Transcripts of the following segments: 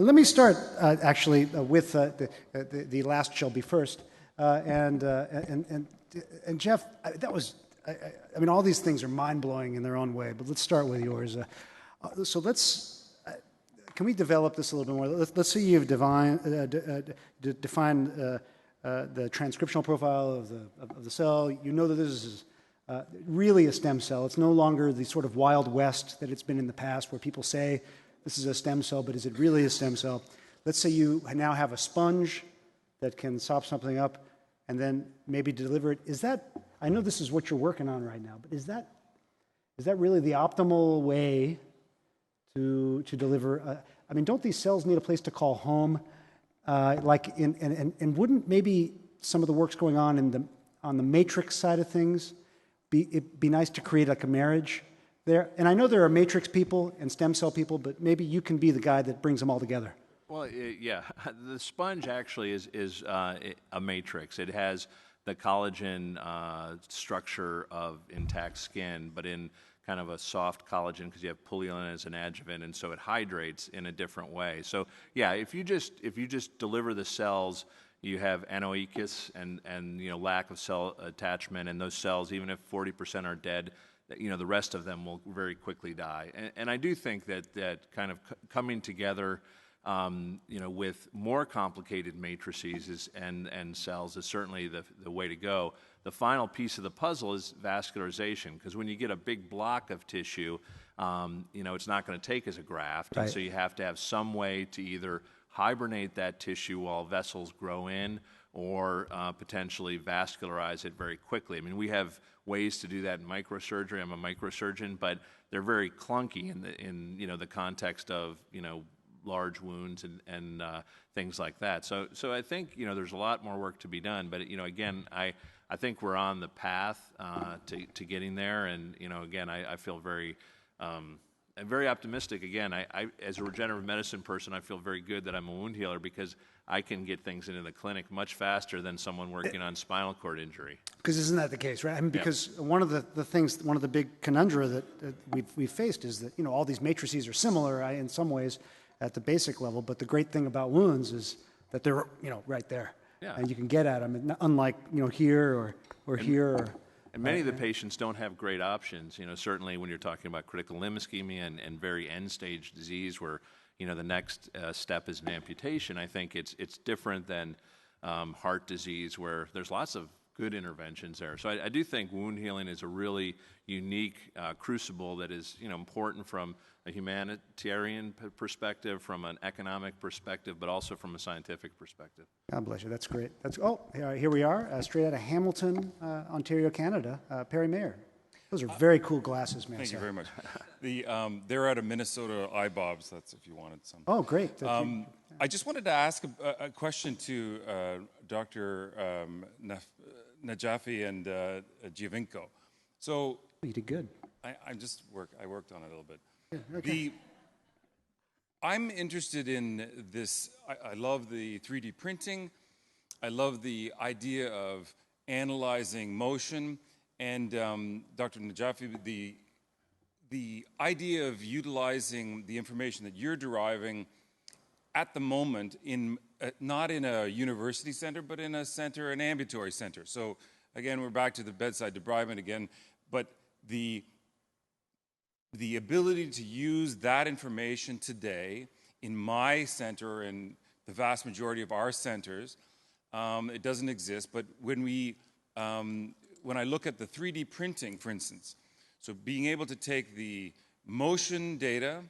Let me start actually with the last shall be first, and Jeff, that was. I mean, all these things are mind-blowing in their own way, but let's start with yours. So can we develop this a little bit more? Let's say you've defined the transcriptional profile of the cell. You know that this is really a stem cell. It's no longer the sort of Wild West that it's been in the past, where people say this is a stem cell, but is it really a stem cell? Let's say you now have a sponge that can sop something up and then maybe deliver it. Is that, I know this is what you're working on right now, but is that really the optimal way to deliver? I mean, don't these cells need a place to call home? And wouldn't maybe some of the works going on the matrix side of things be nice to create like a marriage there? And I know there are matrix people and stem cell people, but maybe you can be the guy that brings them all together. Well, yeah, the sponge actually is a matrix. It has the collagen structure of intact skin, but in kind of a soft collagen because you have pullulan as an adjuvant, and so it hydrates in a different way. So yeah, if you just deliver the cells, you have anoechis and lack of cell attachment, and those cells, even if 40% are dead, the rest of them will very quickly die. And I do think that kind of coming together, with more complicated matrices and cells is certainly the way to go. The final piece of the puzzle is vascularization, because when you get a big block of tissue, it's not going to take as a graft, right. And so you have to have some way to either hibernate that tissue while vessels grow in, or potentially vascularize it very quickly. I mean, we have ways to do that in microsurgery. I'm a microsurgeon, but they're very clunky in the context of large wounds and things like that. So I think there's a lot more work to be done. But again, I think we're on the path to getting there. And again, I feel very I'm very optimistic. Again, I as a regenerative medicine person, I feel very good that I'm a wound healer because I can get things into the clinic much faster than someone working on spinal cord injury. Because isn't that the case, right? I mean, because one of the things, one of the big conundra that we've faced is that all these matrices are similar in some ways at the basic level, but the great thing about wounds is that they're right there, and you can get at them, unlike here or here. And many of the patients don't have great options. Certainly when you're talking about critical limb ischemia and very end-stage disease where, the next step is an amputation, I think it's different than heart disease where there's lots of good interventions there. So I do think wound healing is a really unique crucible that is, important from a humanitarian perspective, from an economic perspective, but also from a scientific perspective. God bless you. That's great. Here we are, straight out of Hamilton, Ontario, Canada. Perry Mayer. Those are very cool glasses, man. Thank you very much. They're out of Minnesota iBobs. That's if you wanted some. Oh, great. I just wanted to ask a question to Dr. Najafi and Giovinco. So you did good. I worked on it a little bit. Yeah, okay. I'm interested in this. I love the 3D printing. I love the idea of analyzing motion. And Dr. Najafi, the idea of utilizing the information that you're deriving at the moment not in a university center, but in an ambulatory center. So again, we're back to the bedside debridement again, but the ability to use that information today in my center and the vast majority of our centers, it doesn't exist. But when I look at the 3D printing, for instance, so being able to take the motion data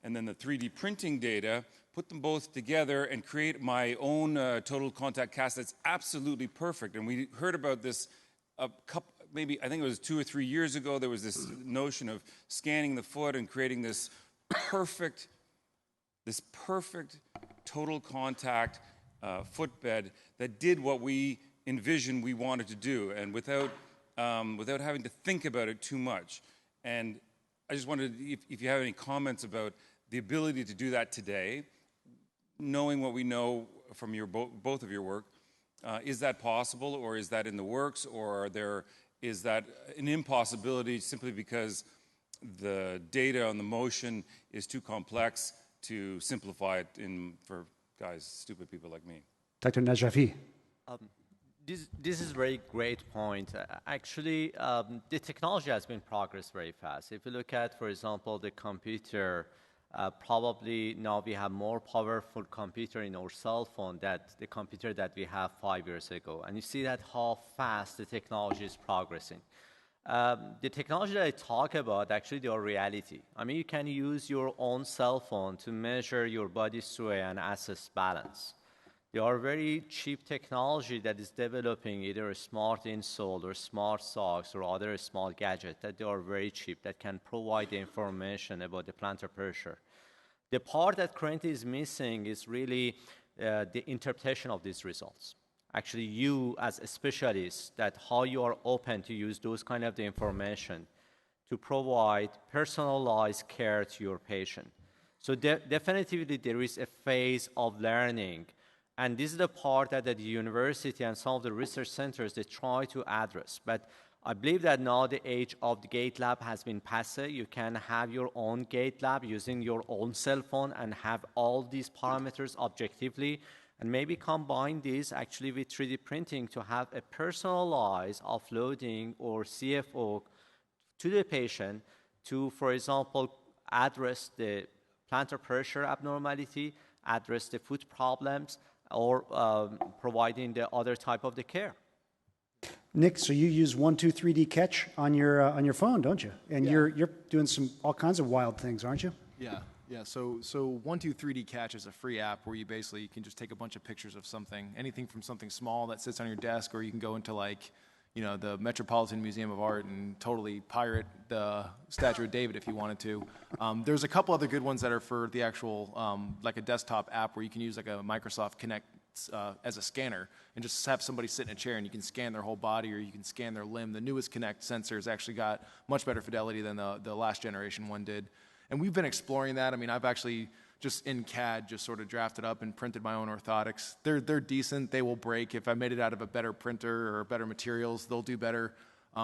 and then the 3D printing data, put them both together and create my own total contact cast that's absolutely perfect. And we heard about this maybe I think it was 2 or 3 years ago. There was this notion of scanning the foot and creating this perfect total contact footbed that did what we envisioned we wanted to do, and without having to think about it too much. And I just wondered if you have any comments about the ability to do that today, knowing what we know from both of your work. Is that possible, or is that in the works, or is that an impossibility simply because the data on the motion is too complex to simplify it for guys, stupid people like me. Dr. Najafi. This is a very great point. Actually, the technology has been progressed very fast. If you look at, for example, the computer, probably now we have more powerful computer in our cell phone than the computer that we have 5 years ago. And you see that how fast the technology is progressing. The technology that I talk about, actually, they are reality. I mean, you can use your own cell phone to measure your body sway and assess balance. They are very cheap technology that is developing either a smart insole or smart socks or other small gadget that they are very cheap that can provide the information about the plantar pressure. The part that currently is missing is really the interpretation of these results. Actually, you as a specialist, that how you are open to use those kind of the information to provide personalized care to your patient. So definitely there is a phase of learning. And this is the part that the university and some of the research centers, they try to address. But I believe that now the age of the gait lab has been passed. You can have your own gait lab using your own cell phone and have all these parameters objectively, and maybe combine this actually with 3D printing to have a personalized offloading or CFO to the patient to, for example, address the plantar pressure abnormality, address the foot problems, or providing the other type of the care. Nick, so you use 123D Catch on your phone, don't you? And Yeah. you're doing all kinds of wild things, aren't you? Yeah. So 123D Catch is a free app where you basically can just take a bunch of pictures of something, anything from something small that sits on your desk, or you can go into the Metropolitan Museum of Art and totally pirate the Statue of David if you wanted to. There's a couple other good ones that are for the actual, like a desktop app where you can use like a Microsoft Kinect as a scanner and just have somebody sit in a chair and you can scan their whole body or you can scan their limb. The newest Kinect sensors actually got much better fidelity than the last generation one did. And we've been exploring that. I mean, I've actually just in CAD just sort of drafted up and printed my own orthotics. They're decent. They will break. If I made it out of a better printer or better materials, they'll do better.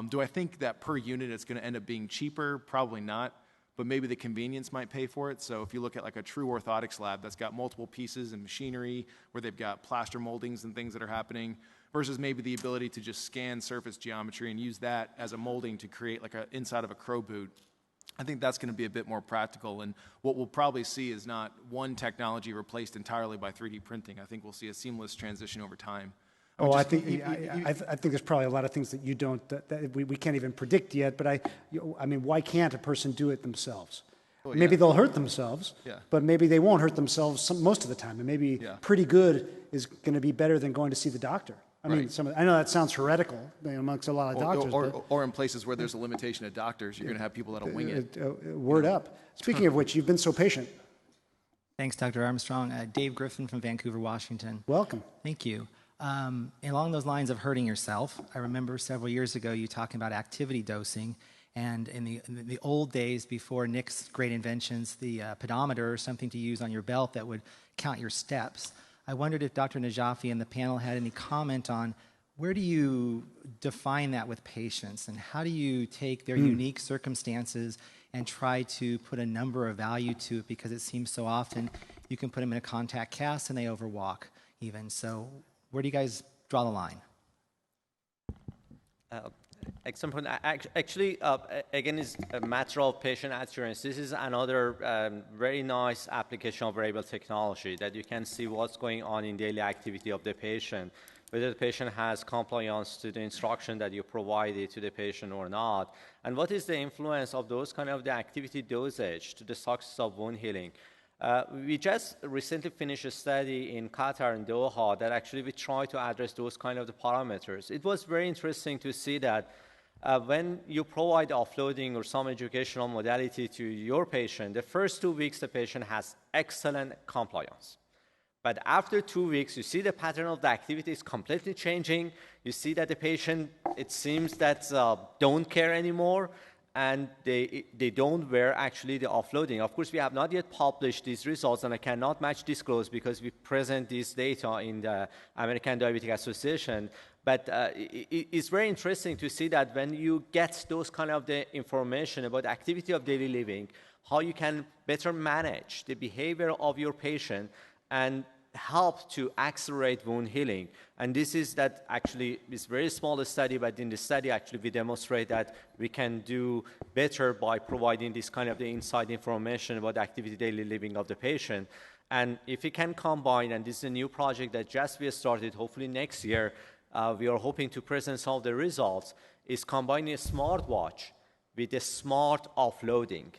Do I think that per unit it's going to end up being cheaper? Probably not. But maybe the convenience might pay for it. So if you look at like a true orthotics lab that's got multiple pieces and machinery where they've got plaster moldings and things that are happening versus maybe the ability to just scan surface geometry and use that as a molding to create like a inside of a crow boot, I think that's going to be a bit more practical. And what we'll probably see is not one technology replaced entirely by 3D printing. I think we'll see a seamless transition over time. I think there's probably a lot of things that you don't that we can't even predict yet. But I mean, why can't a person do it themselves? Well, maybe yeah. they'll hurt themselves, Yeah. but maybe they won't hurt themselves most of the time. And maybe pretty good is going to be better than going to see the doctor. I mean, I know that sounds heretical amongst a lot of doctors. Or in places where there's a limitation of doctors, you're going to have people that'll wing it. Word up. Speaking of which, you've been so patient. Thanks, Dr. Armstrong. Dave Griffin from Vancouver, Washington. Welcome. Thank you. Along those lines of hurting yourself, I remember several years ago you talking about activity dosing. And in the old days, before Nick's great inventions, the pedometer or something to use on your belt that would count your steps. I wondered if Dr. Najafi and the panel had any comment on where do you define that with patients, and how do you take their unique circumstances and try to put a number of value to it, because it seems so often you can put them in a contact cast and they overwalk even. So where do you guys draw the line? Excellent point. Actually, again, it's a matter of patient assurance. This is another very nice application of variable technology that you can see what's going on in daily activity of the patient, whether the patient has compliance to the instruction that you provided to the patient or not, and what is the influence of those kind of the activity dosage to the success of wound healing. We just recently finished a study in Qatar and Doha that actually we try to address those kind of the parameters. It was very interesting to see that when you provide offloading or some educational modality to your patient, the first 2 weeks the patient has excellent compliance. But after 2 weeks, you see the pattern of the activity is completely changing. You see that the patient, it seems that don't care anymore, and they don't wear actually the offloading. Of course, we have not yet published these results, and I cannot match disclose because we present this data in the American Diabetic Association. But it's very interesting to see that when you get those kind of the information about the activity of daily living, how you can better manage the behavior of your patient and help to accelerate wound healing. And this is that actually is a very small study, but in the study actually we demonstrate that we can do better by providing this kind of the inside information about the activity daily living of the patient. And if we can combine, and this is a new project that just we started, hopefully next year, we are hoping to present some of the results, is combining a smartwatch with a smart offloading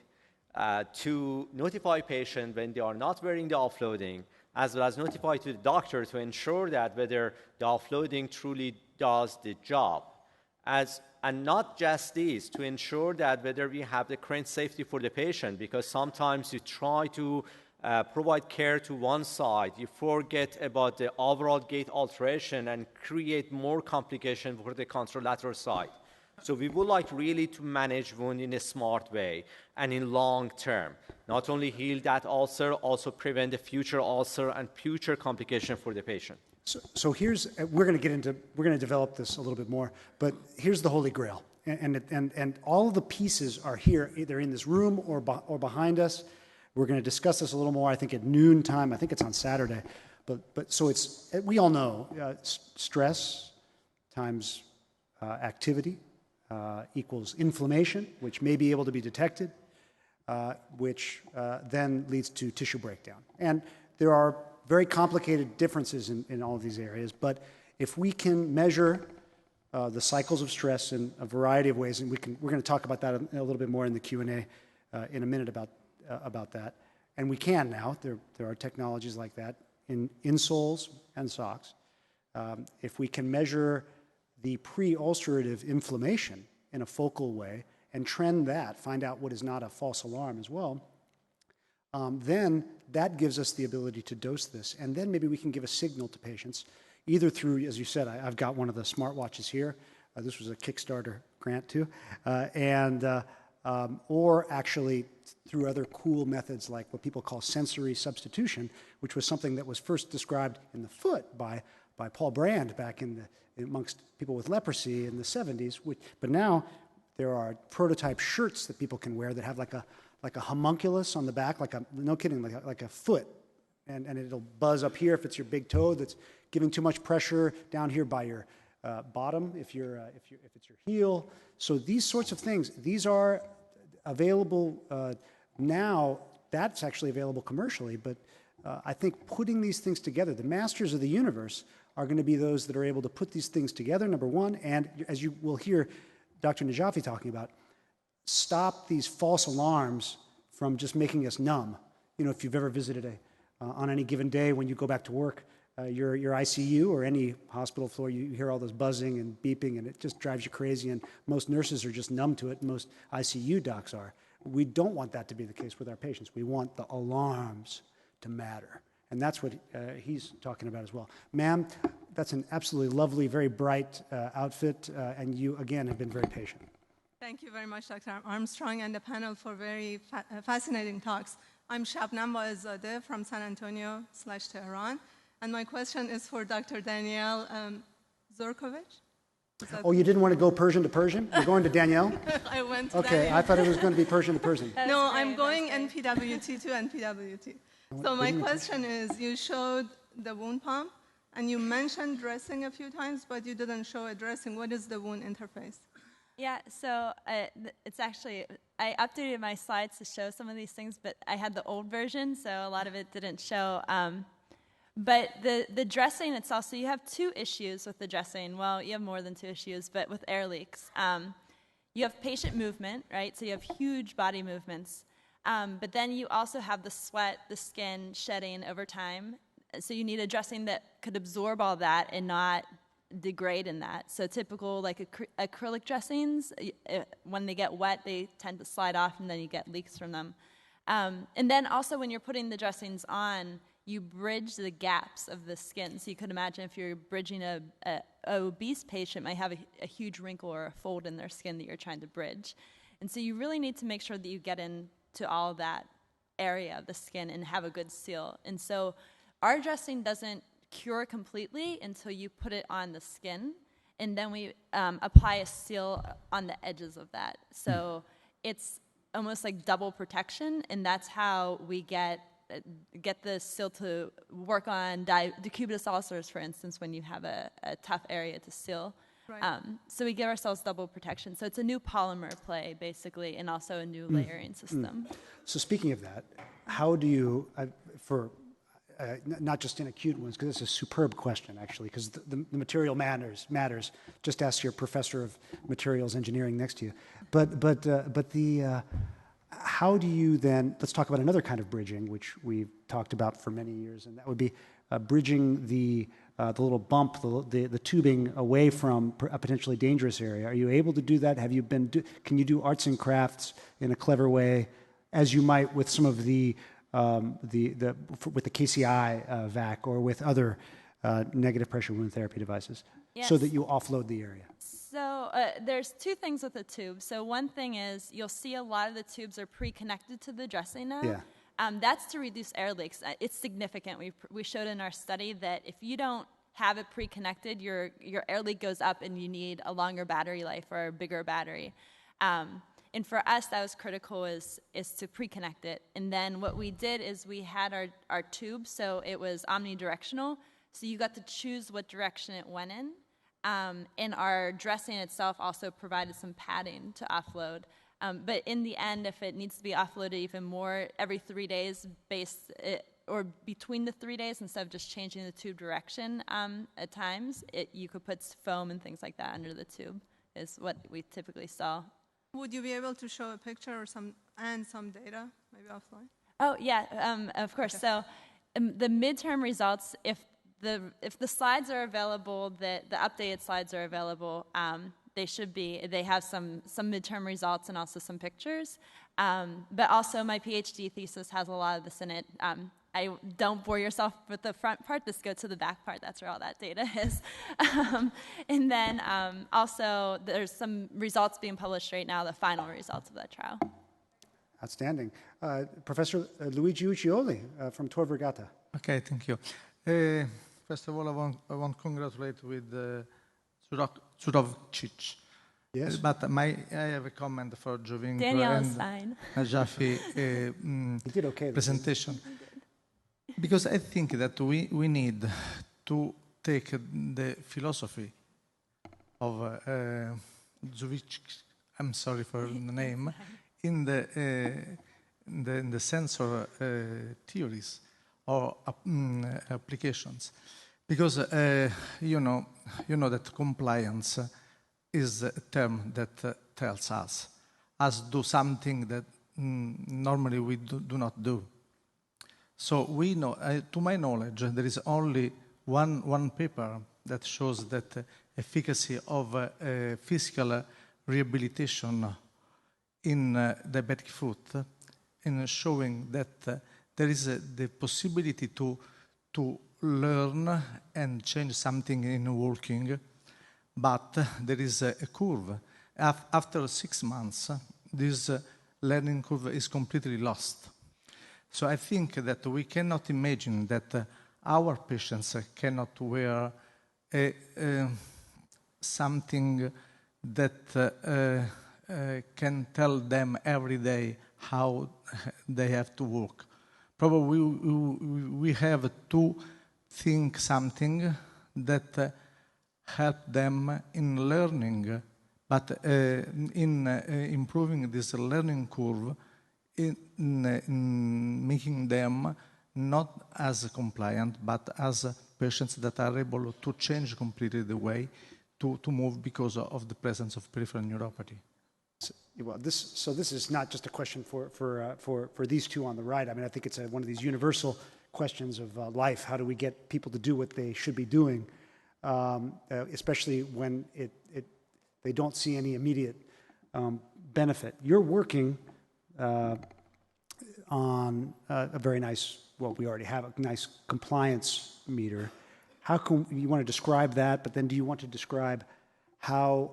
to notify patients when they are not wearing the offloading, as well as notify to the doctor to ensure that whether the offloading truly does the job. And not just this, to ensure that whether we have the current safety for the patient, because sometimes you try to provide care to one side, you forget about the overall gait alteration and create more complication for the contralateral side. So we would like really to manage wound in a smart way and in long term. Not only heal that ulcer, also prevent the future ulcer and future complication for the patient. So here's, we're going to develop this a little bit more, but here's the Holy Grail. And all of the pieces are here, either in this room or behind us. We're going to discuss this a little more, I think, at noon time. I think it's on Saturday. But so it's, we all know, stress times activity equals inflammation, which may be able to be detected, which then leads to tissue breakdown. And there are very complicated differences in all of these areas, but if we can measure the cycles of stress in a variety of ways, and we're going to talk about that a little bit more in the Q&A in a minute about that. And we can now. There are technologies like that in insoles and socks. If we can measure the pre-ulcerative inflammation in a focal way and trend that, find out what is not a false alarm as well, then that gives us the ability to dose this. And then maybe we can give a signal to patients, either through, as you said, I've got one of the smartwatches here. This was a Kickstarter grant too. Or actually through other cool methods like what people call sensory substitution, which was something that was first described in the foot by Paul Brand back amongst people with leprosy in the 70s. But now there are prototype shirts that people can wear that have like a homunculus on the back, no kidding, like a foot. And it'll buzz up here if it's your big toe that's giving too much pressure, down here by your bottom if it's your heel. So these sorts of things, these are available now. That's actually available commercially, but I think putting these things together, the masters of the universe are going to be those that are able to put these things together, number one, and as you will hear Dr. Najafi talking about, stop these false alarms from just making us numb. You know, if you've ever visited on any given day when you go back to work, your ICU or any hospital floor, you hear all this buzzing and beeping, and it just drives you crazy, and most nurses are just numb to it, and most ICU docs are. We don't want that to be the case with our patients. We want the alarms to matter, and that's what he's talking about as well. Ma'am, that's an absolutely lovely, very bright outfit, and you, again, have been very patient. Thank you very much, Dr. Armstrong, and the panel for very fascinating talks. I'm Shabnam Baezadeh from San Antonio/Tehran. And my question is for Dr. Danielle Zurovcik. Oh, you didn't want to go Persian to Persian? You're going to Danielle? I went to Okay, Danielle. I thought it was going to be Persian to Persian. No, I'm going NPWT to NPWT. So my question is, you showed the wound pump, and you mentioned dressing a few times, but you didn't show a dressing. What is the wound interface? Yeah, so it's actually, I updated my slides to show some of these things, but I had the old version, so a lot of it didn't show. But the dressing itself, so you have two issues with the dressing. Well, you have more than two issues, but with air leaks. You have patient movement, right? So you have huge body movements. But then you also have the sweat, the skin shedding over time. So you need a dressing that could absorb all that and not degrade in that. So typical like acrylic dressings, when they get wet, they tend to slide off and then you get leaks from them. And then also when you're putting the dressings on, you bridge the gaps of the skin. So you could imagine if you're bridging a obese patient might have a huge wrinkle or a fold in their skin that you're trying to bridge. And so you really need to make sure that you get into all that area of the skin and have a good seal. And so our dressing doesn't cure completely until you put it on the skin, and then we apply a seal on the edges of that. So it's almost like double protection, and that's how we get the seal to work on decubitus ulcers, for instance, when you have a tough area to seal. Right. So we give ourselves double protection. So it's a new polymer play, basically, and also a new layering system. So speaking of that, how do you, not just in acute wounds, because it's a superb question, actually, because the material matters. Just ask your professor of materials engineering next to you. How do you then, let's talk about another kind of bridging, which we've talked about for many years, and that would be bridging the little bump, the tubing away from a potentially dangerous area. Are you able to do that? Can you do arts and crafts in a clever way, as you might with some of with the KCI VAC or with other negative pressure wound therapy devices, Yes. so that you offload the area? So there's two things with the tube. So one thing is you'll see a lot of the tubes are pre-connected to the dressing now. Yeah. That's to reduce air leaks. It's significant. We showed in our study that if you don't have it pre-connected, your air leak goes up and you need a longer battery life or a bigger battery. And for us, that was critical is to pre-connect it. And then what we did is we had our tube, so it was omnidirectional. So you got to choose what direction it went in. And our dressing itself also provided some padding to offload. But in the end, if it needs to be offloaded even more every 3 days, or between the 3 days, instead of just changing the tube direction at times, you could put foam and things like that under the tube, is what we typically saw. Would you be able to show a picture or some data, maybe offline? Oh, yeah, of course. Okay. So the midterm results, if the slides are available, the updated slides are available, they have some midterm results and also some pictures. But also my PhD thesis has a lot of this in it. Don't bore yourself with the front part, just go to the back part, that's where all that data is. And then also there's some results being published right now, the final results of that trial. Outstanding. Professor Luigi Uccioli from Tor Vergata. Okay, thank you. First of all, I want to congratulate with Zurovcik. Yes. But I have a comment for Giovinco Danielle's and fine. Najafi presentation. Because I think that we need to take the philosophy of Zurovcik, I'm sorry for the name, in the sensor theories or applications. Because you know that compliance is a term that tells us do something that normally we do not do. So we know, to my knowledge, there is only one paper that shows that efficacy of physical rehabilitation in diabetic foot, in showing that there is the possibility to learn and change something in walking, but there is a curve. After 6 months, this learning curve is completely lost. So I think that we cannot imagine that our patients cannot wear something that can tell them every day how they have to walk. Probably we have to think something that help them in learning, but in improving this learning curve, in making them not as compliant, but as patients that are able to change completely the way to move because of the presence of peripheral neuropathy. Well, this is not just a question for these two on the right. I mean, I think it's one of these universal questions of life. How do we get people to do what they should be doing, especially when they don't see any immediate benefit? You're working on a very nice, well, we already have a nice compliance meter. How can you want to describe that? But then, do you want to describe how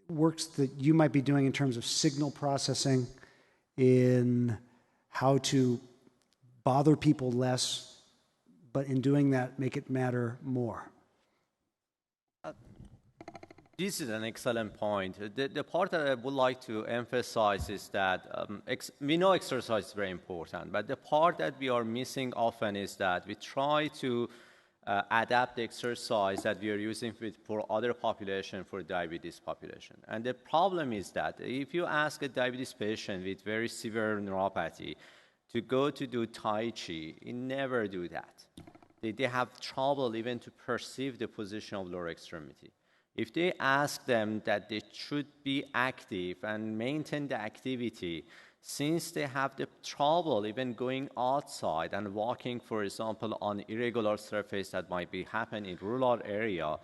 works that you might be doing in terms of signal processing, in how to bother people less, but in doing that, make it matter more? This is an excellent point. The part that I would like to emphasize is that we know exercise is very important, but the part that we are missing often is that we try to adapt the exercise that we are using for other population, for diabetes population. And the problem is that if you ask a diabetes patient with very severe neuropathy to go to do Tai Chi, he never do that. They have trouble even to perceive the position of lower extremity. If they ask them that they should be active and maintain the activity, since they have the trouble even going outside and walking, for example, on irregular surface that might be happen in rural area,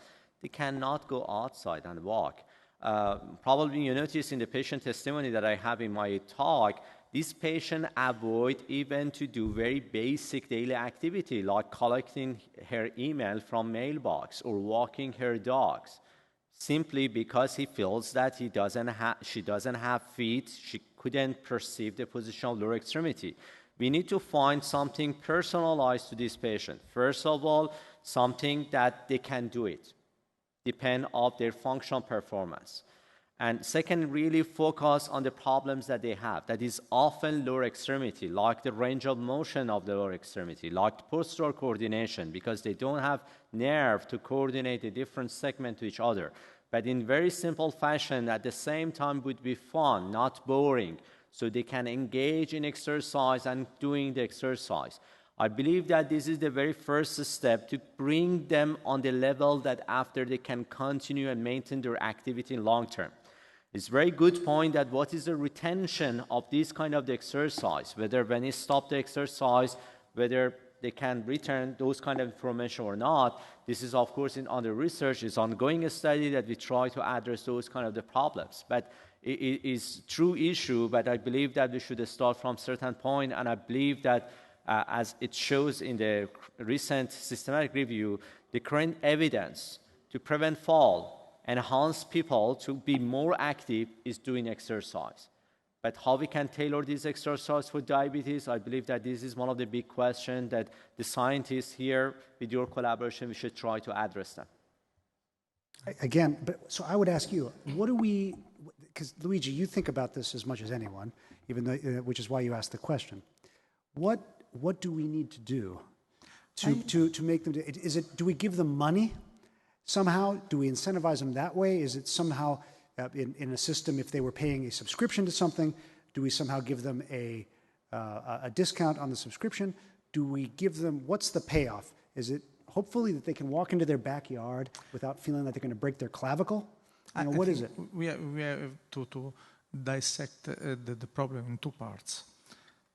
they cannot go outside and walk. Probably you notice in the patient testimony that I have in my talk, this patient avoid even to do very basic daily activity like collecting her email from mailbox or walking her dogs, simply because he feels that she doesn't have feet, she couldn't perceive the position of lower extremity. We need to find something personalized to this patient. First of all, something that they can do it, depend on their functional performance. And second, really focus on the problems that they have. That is often lower extremity, like the range of motion of the lower extremity, like postural coordination, because they don't have nerve to coordinate the different segments to each other. But in very simple fashion, at the same time would be fun, not boring, so they can engage in exercise and doing the exercise. I believe that this is the very first step to bring them on the level that after they can continue and maintain their activity long term. It's a very good point that what is the retention of this kind of the exercise, whether when they stop the exercise, whether they can return those kind of information or not. This is, of course, under research. It's ongoing study that we try to address those kind of the problems. But it is true issue, but I believe that we should start from certain point, and I believe that as it shows in the recent systematic review, the current evidence to prevent fall, enhance people to be more active is doing exercise. But how we can tailor this exercise for diabetes, I believe that this is one of the big questions that the scientists here, with your collaboration, we should try to address them. Again, so I would ask you, what do we, because Luigi, you think about this as much as anyone, even though, which is why you asked the question. What do we need to do to make them, do we give them money somehow? Do we incentivize them that way? Is it somehow in a system, if they were paying a subscription to something, do we somehow give them a discount on the subscription? Do we give them, what's the payoff? Is it hopefully that they can walk into their backyard without feeling that they're going to break their clavicle? What is it? We have to dissect the problem in two parts.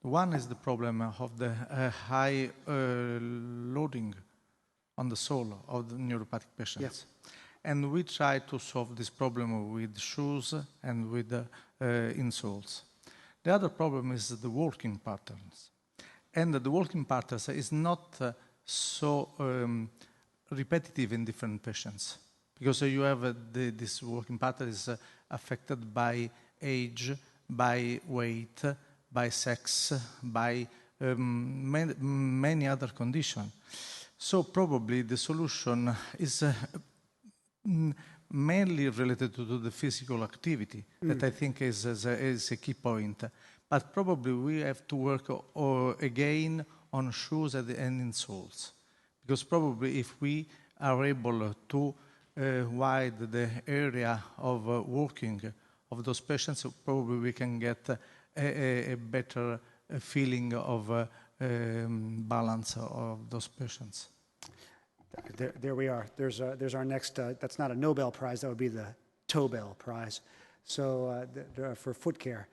One is the problem of the high loading on the soul of the neuropathic patients. Yes. And we try to solve this problem with shoes and with insoles. The other problem is the walking patterns. And the walking patterns is not so repetitive in different patients, because you have this walking pattern is affected by age, by weight, by sex, by many other conditions. So probably the solution is mainly related to the physical activity, that I think is a key point. But probably we have to work again on shoes and insoles, because probably if we are able to widen the area of walking of those patients, probably we can get a better feeling of balance of those patients. There we are. There's our next, that's not a Nobel Prize, that would be the Tobel Prize. So for foot care.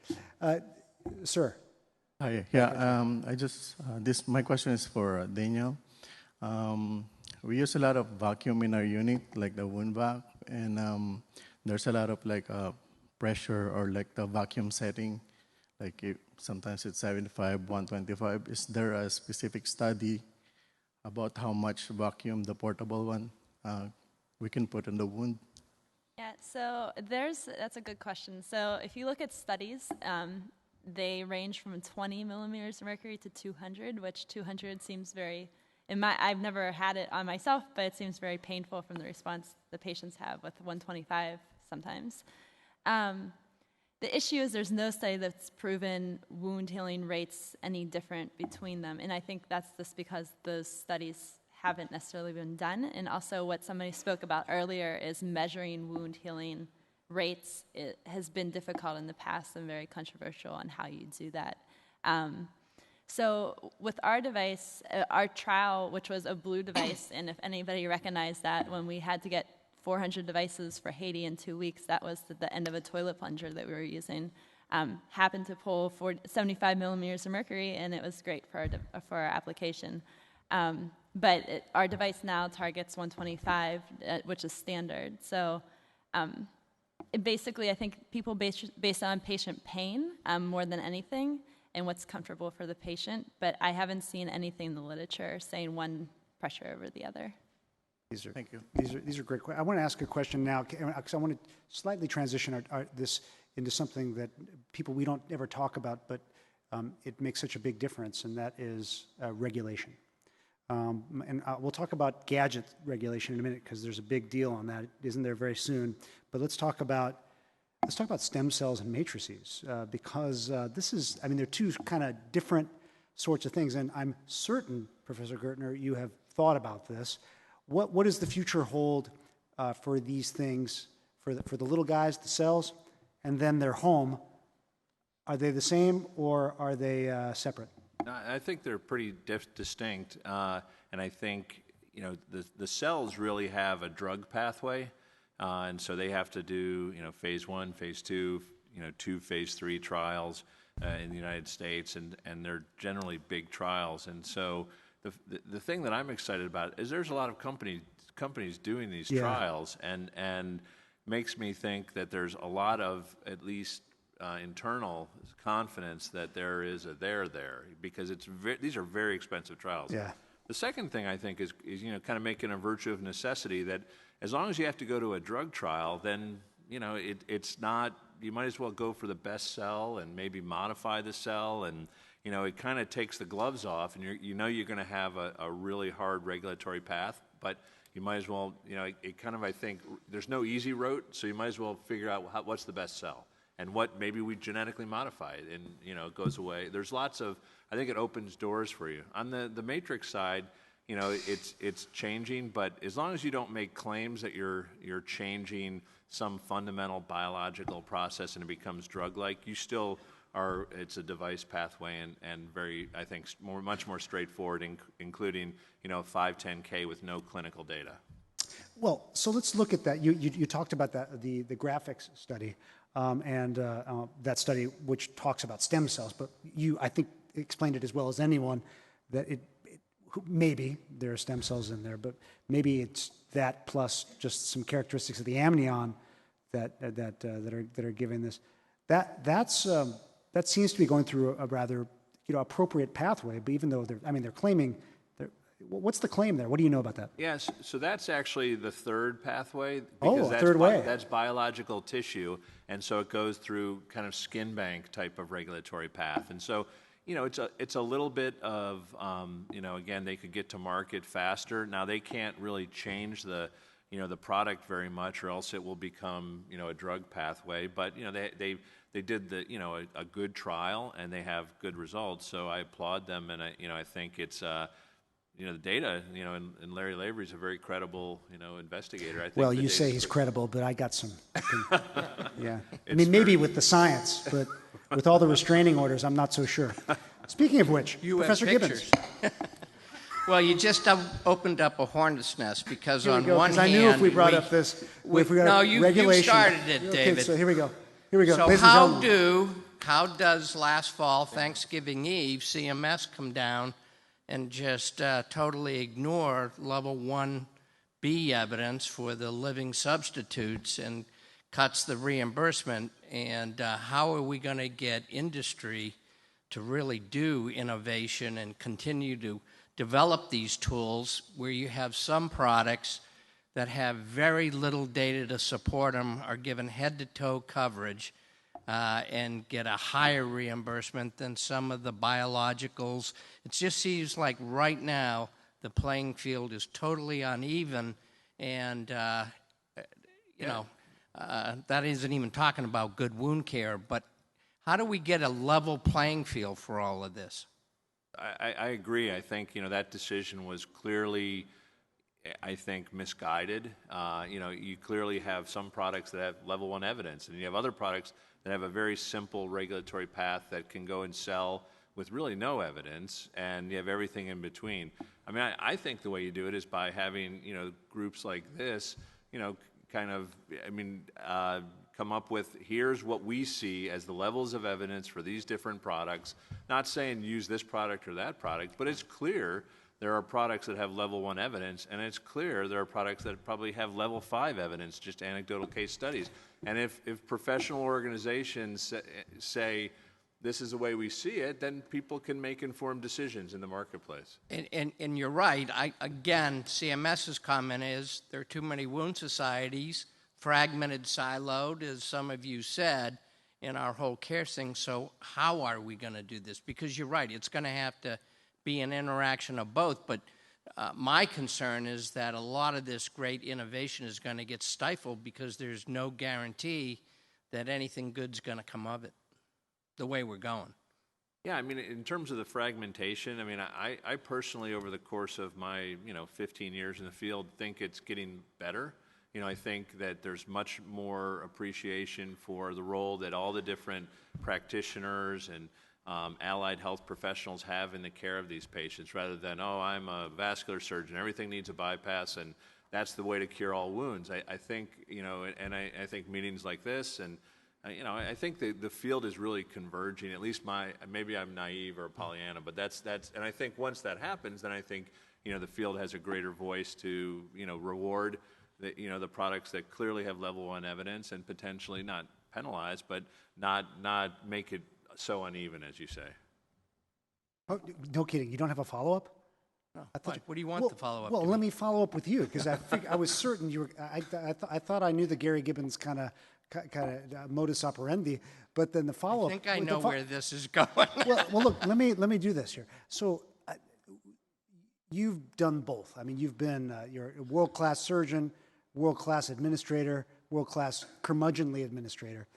Sir. Hi, yeah, my question is for Danielle. We use a lot of vacuum in our unit, like the wound vac, and there's a lot of pressure or the vacuum setting, sometimes it's 75, 125. Is there a specific study about how much vacuum, the portable one, we can put in the wound? Yeah, so that's a good question. So if you look at studies, they range from 20 millimeters of mercury to 200, which 200 seems very I've never had it on myself, but it seems very painful from the response the patients have with 125 sometimes. The issue is there's no study that's proven wound healing rates any different between them, and I think that's just because those studies haven't necessarily been done. And also what somebody spoke about earlier is measuring wound healing rates. It has been difficult in the past and very controversial on how you do that. So with our device, our trial, which was a blue device, and if anybody recognized that, when we had to get 400 devices for Haiti in 2 weeks, that was the end of a toilet plunger that we were using. Happened to pull 75 millimeters of mercury, and it was great for our application. But our device now targets 125, which is standard. So basically, I think people based on patient pain more than anything, and what's comfortable for the patient. But I haven't seen anything in the literature saying one pressure over the other. Thank you. These are great questions. I want to ask a question now, because I want to slightly transition this into something that we don't ever talk about, but it makes such a big difference, and that is regulation. And we'll talk about gadget regulation in a minute, because there's a big deal on that, isn't there, very soon. But let's talk about stem cells and matrices, because they're two kind of different sorts of things, and I'm certain, Professor Gurtner, you have thought about this. What does the future hold for these things, for the little guys, the cells, and then their home? Are they the same, or are they separate? I think they're pretty distinct, and I think the cells really have a drug pathway, and so they have to do phase 1, phase 2, 2 phase 3 trials in the United States, and they're generally big trials, and so. The thing that I'm excited about is there's a lot of companies doing these trials, and makes me think that there's a lot of at least internal confidence that there is a there, because these are very expensive trials. Yeah. The second thing I think is kind of making a virtue of necessity, that as long as you have to go to a drug trial, then it's not. You might as well go for the best cell and maybe modify the cell, and it kind of takes the gloves off, and you're going to have a really hard regulatory path, but you might as well, it kind of, I think, there's no easy route, so you might as well figure out what's the best cell, and what maybe we genetically modify it, and it goes away. There's lots of, I think it opens doors for you. On the matrix side, it's changing, but as long as you don't make claims that you're changing some fundamental biological process and it becomes drug-like, you still it's a device pathway, and very, I think, much more straightforward, including 510K with no clinical data. Well, so let's look at that. You talked about that, the graphics study, and that study which talks about stem cells, but you, I think, explained it as well as anyone that maybe there are stem cells in there, but maybe it's that plus just some characteristics of the amnion that are giving this. That seems to be going through a rather appropriate pathway, but even though they're claiming, what's the claim there? What do you know about that? Yes, so that's actually the third pathway. Because third way. That's biological tissue, and so it goes through kind of skin bank type of regulatory path. And so, it's a little bit of, again, they could get to market faster. Now, they can't really change the product very much, or else it will become, a drug pathway. But, they did a good trial, and they have good results. So I applaud them, and I think it's the data, and Larry Lavery's a very credible investigator. I think. Well, you say he's credible, but I got some. Yeah, maybe with the science, but with all the restraining orders, I'm not so sure. Speaking of which, Professor Gibbons. Well, you just opened up a hornet's nest, because on one hand, I knew if we brought up this, you started it, David. Okay, so here we go. So how does last fall, Thanksgiving Eve, CMS come down and just totally ignore level 1B evidence for the living substitutes and cuts the reimbursement? And how are we going to get industry to really do innovation and continue to develop these tools where you have some products that have very little data to support them, are given head-to-toe coverage, and get a higher reimbursement than some of the biologicals? It just seems like right now the playing field is totally uneven, and that isn't even talking about good wound care. But how do we get a level playing field for all of this? I agree. I think that decision was clearly, I think, misguided. You clearly have some products that have level 1 evidence, and you have other products that have a very simple regulatory path that can go and sell with really no evidence, and you have everything in between. I mean, I think the way you do it is by having groups like this, come up with, here's what we see as the levels of evidence for these different products. Not saying use this product or that product, but it's clear there are products that have level 1 evidence, and it's clear there are products that probably have level 5 evidence, just anecdotal case studies. And if professional organizations say, this is the way we see it, then people can make informed decisions in the marketplace. And you're right. Again, CMS's comment is there are too many wound societies, fragmented, siloed, as some of you said, in our whole care thing. So how are we going to do this? Because you're right, it's going to have to be an interaction of both. But my concern is that a lot of this great innovation is going to get stifled because there's no guarantee that anything good's going to come of it, the way we're going. Yeah, I mean, in terms of the fragmentation, I mean, I personally, over the course of my 15 years in the field, think it's getting better. I think that there's much more appreciation for the role that all the different practitioners and allied health professionals have in the care of these patients, rather than, I'm a vascular surgeon, everything needs a bypass, and that's the way to cure all wounds. I think, I think meetings like this, and I think the field is really converging. At least maybe I'm naive or Pollyanna, but that's, and I think once that happens, then I think the field has a greater voice to reward the products that clearly have level 1 evidence, and potentially not penalize, but not make it so uneven, as you say. Oh, no kidding. You don't have a follow-up? No. What do you want the follow-up? Well, let me follow up with you, because I was certain you were. I thought I knew the Gary Gibbons kind of modus operandi, but then the follow-up. I think I know where this is going. well, look. Let me do this here. So. You've done both. I mean, you're a world-class surgeon, world-class administrator, world-class curmudgeonly administrator,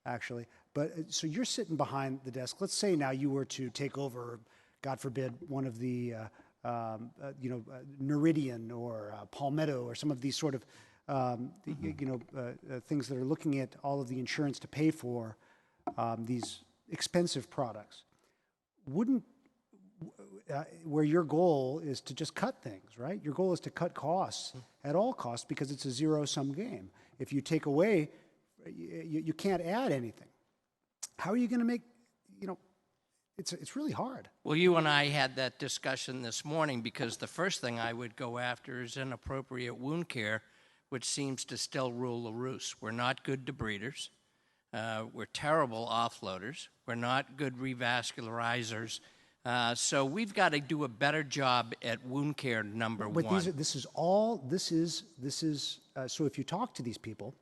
actually. But so you're sitting behind the desk. Let's say now you were to take over, God forbid, one of the, Noridian or Palmetto or some of these sort of, things that are looking at all of the insurance to pay for these expensive products. Where your goal is to just cut things, right? Your goal is to cut costs at all costs, because it's a zero-sum game. If you take away, you can't add anything. How are you going to make, it's really hard. Well, you and I had that discussion this morning, because the first thing I would go after is inappropriate wound care, which seems to still rule the roost. We're not good debriders. We're terrible offloaders. We're not good revascularizers. So we've got to do a better job at wound care, number one. But so if you talk to these people,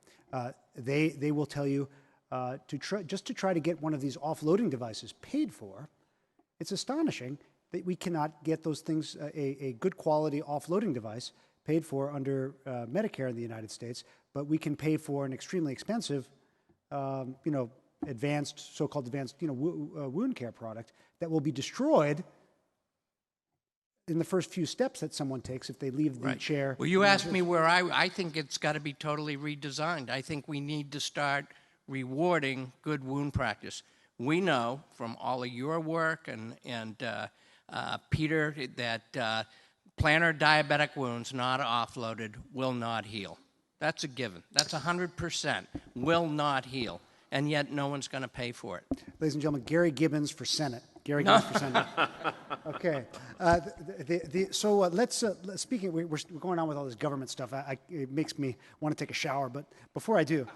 they will tell you to try to get one of these offloading devices paid for. It's astonishing that we cannot get those things, a good quality offloading device paid for under Medicare in the United States, but we can pay for an extremely expensive, so-called advanced, wound care product that will be destroyed in the first few steps that someone takes if they leave the chair. Well, you asked me where I think it's got to be totally redesigned. I think we need to start rewarding good wound practice. We know from all of your work and Peter that plantar diabetic wounds not offloaded will not heal. That's a given. That's 100% will not heal. And yet no one's going to pay for it. Ladies and gentlemen, Gary Gibbons for Senate. Gary Gibbons for Senate. Okay. Speaking, we're going on with all this government stuff. It makes me want to take a shower, but before I do,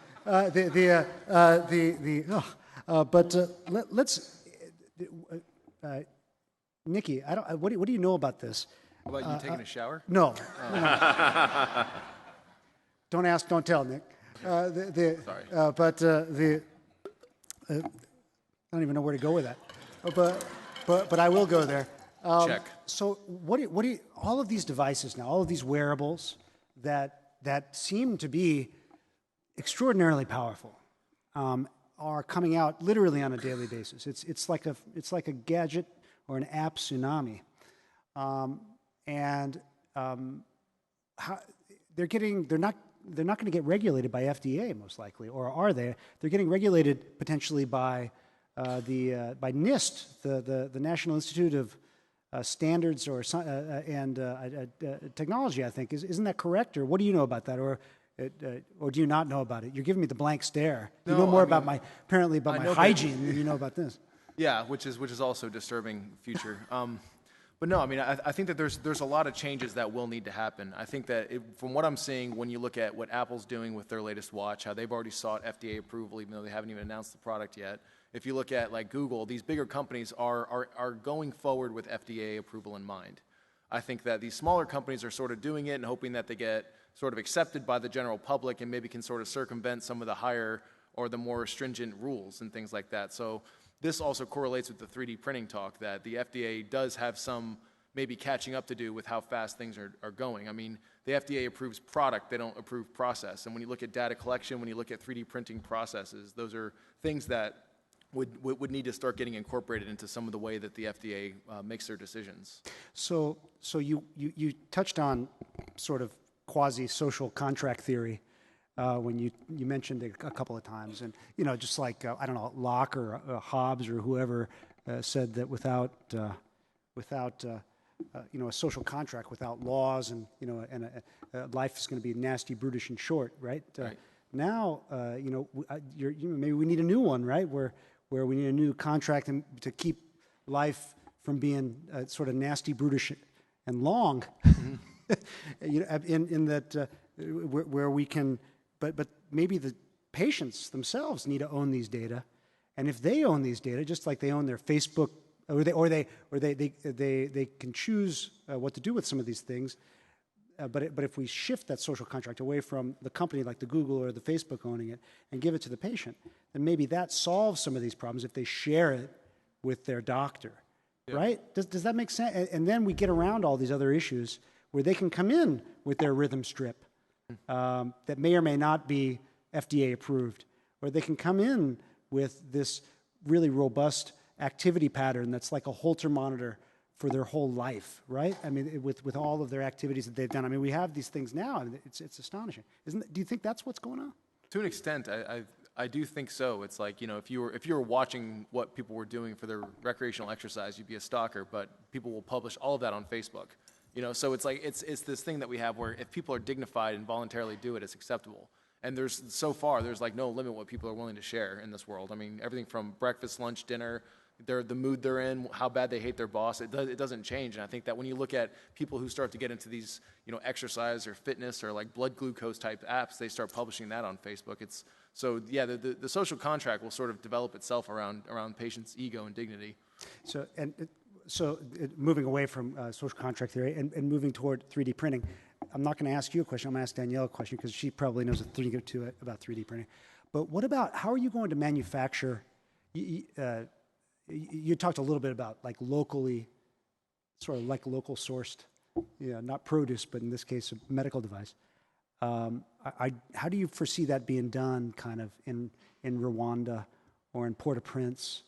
Nikki, what do you know about this? About you taking a shower? No. Don't ask, don't tell, Nick. Sorry. I don't even know where to go with that. But I will go there. Check. So what do you, all of these devices now, all of these wearables that seem to be extraordinarily powerful, are coming out literally on a daily basis. It's like a gadget or an app tsunami, they're not going to get regulated by FDA most likely, or are they? They're getting regulated potentially by by NIST, the National Institute of Standards and Technology, I think. Isn't that correct? Or what do you know about that? Or do you not know about it? You're giving me the blank stare. You know more about my hygiene than you know about this. Yeah, which is also disturbing future. But no, I mean, I think that there's a lot of changes that will need to happen. I think that from what I'm seeing, when you look at what Apple's doing with their latest watch, how they've already sought FDA approval, even though they haven't even announced the product yet. If you look at like Google, these bigger companies are going forward with FDA approval in mind. I think that these smaller companies are sort of doing it and hoping that they get sort of accepted by the general public and maybe can sort of circumvent some of the higher or the more stringent rules and things like that. So this also correlates with the 3D printing talk, that the FDA does have some maybe catching up to do with how fast things are going. I mean, the FDA approves product, they don't approve process. And when you look at data collection, when you look at 3D printing processes, those are things that would need to start getting incorporated into some of the way that the FDA makes their decisions. So you touched on sort of quasi-social contract theory when you mentioned it a couple of times, and just like I don't know, Locke or Hobbes or whoever said that without a social contract, without laws, and life is going to be nasty, brutish, and short, right? Right. Now maybe we need a new one, right? Where we need a new contract to keep life from being sort of nasty, brutish, and long. In that where we can, but maybe the patients themselves need to own these data, and if they own these data, just like they own their Facebook, or they can choose what to do with some of these things. But if we shift that social contract away from the company like the Google or the Facebook owning it and give it to the patient, then maybe that solves some of these problems if they share it with their doctor, right? Does that make sense? And then we get around all these other issues where they can come in with their rhythm strip that may or may not be FDA approved, or they can come in with this really robust activity pattern that's like a Holter monitor for their whole life, right? I mean, with all of their activities that they've done. I mean, we have these things now, and it's astonishing. Do you think that's what's going on? To an extent, I do think so. It's like, if you were watching what people were doing for their recreational exercise, you'd be a stalker, but people will publish all of that on Facebook. So it's like it's this thing that we have where if people are dignified and voluntarily do it, it's acceptable. And there's like no limit what people are willing to share in this world. I mean, everything from breakfast, lunch, dinner, the mood they're in, how bad they hate their boss, it doesn't change. And I think that when you look at people who start to get into these, exercise or fitness or like blood glucose type apps, they start publishing that on Facebook. The social contract will sort of develop itself around patients' ego and dignity. So moving away from social contract theory and moving toward 3D printing, I'm not going to ask you a question. I'm going to ask Danielle a question because she probably knows a thing or two about 3D printing. But what about, how are you going to manufacture? You talked a little bit about like locally, sort of like local sourced, not produce, but in this case, a medical device. How do you foresee that being done kind of in Rwanda or in Port-au-Prince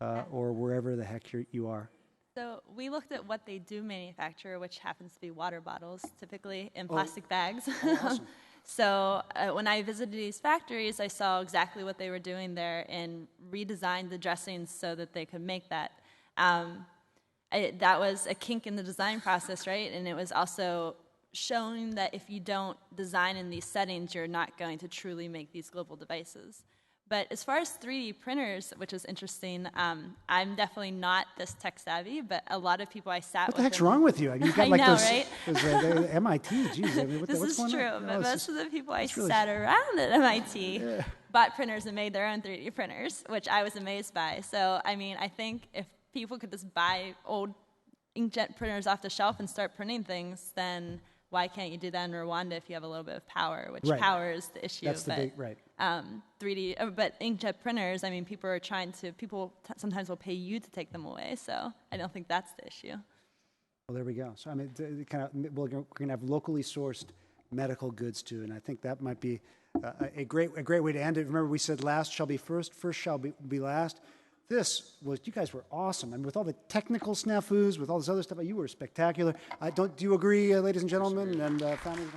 or wherever the heck you are? So we looked at what they do manufacture, which happens to be water bottles, typically in plastic bags. Awesome. So when I visited these factories, I saw exactly what they were doing there and redesigned the dressings so that they could make that. That was a kink in the design process, right? And it was also showing that if you don't design in these settings, you're not going to truly make these global devices. But as far as 3D printers, which is interesting, I'm definitely not this tech savvy, but a lot with. What the heck's wrong with you? I mean, you've got like those MIT. Geez, I mean, this what's is going true, on? but most of the people I sat around at MIT bought printers and made their own 3D printers, which I was amazed by. So, I mean, I think if people could just buy old inkjet printers off the shelf and start printing things, then why can't you do that in Rwanda if you have a little bit of power, which power is the issue. That's the big, right. 3D, but inkjet printers, I mean, people sometimes will pay you to take them away, so I don't think that's the issue. Well, there we go. So I mean, we're going to have locally sourced medical goods too, and I think that might be a great way to end it. Remember, we said last shall be first, first shall be last. You guys were awesome. I mean, with all the technical snafus, with all this other stuff, you were spectacular. Do you agree, ladies and gentlemen, and families?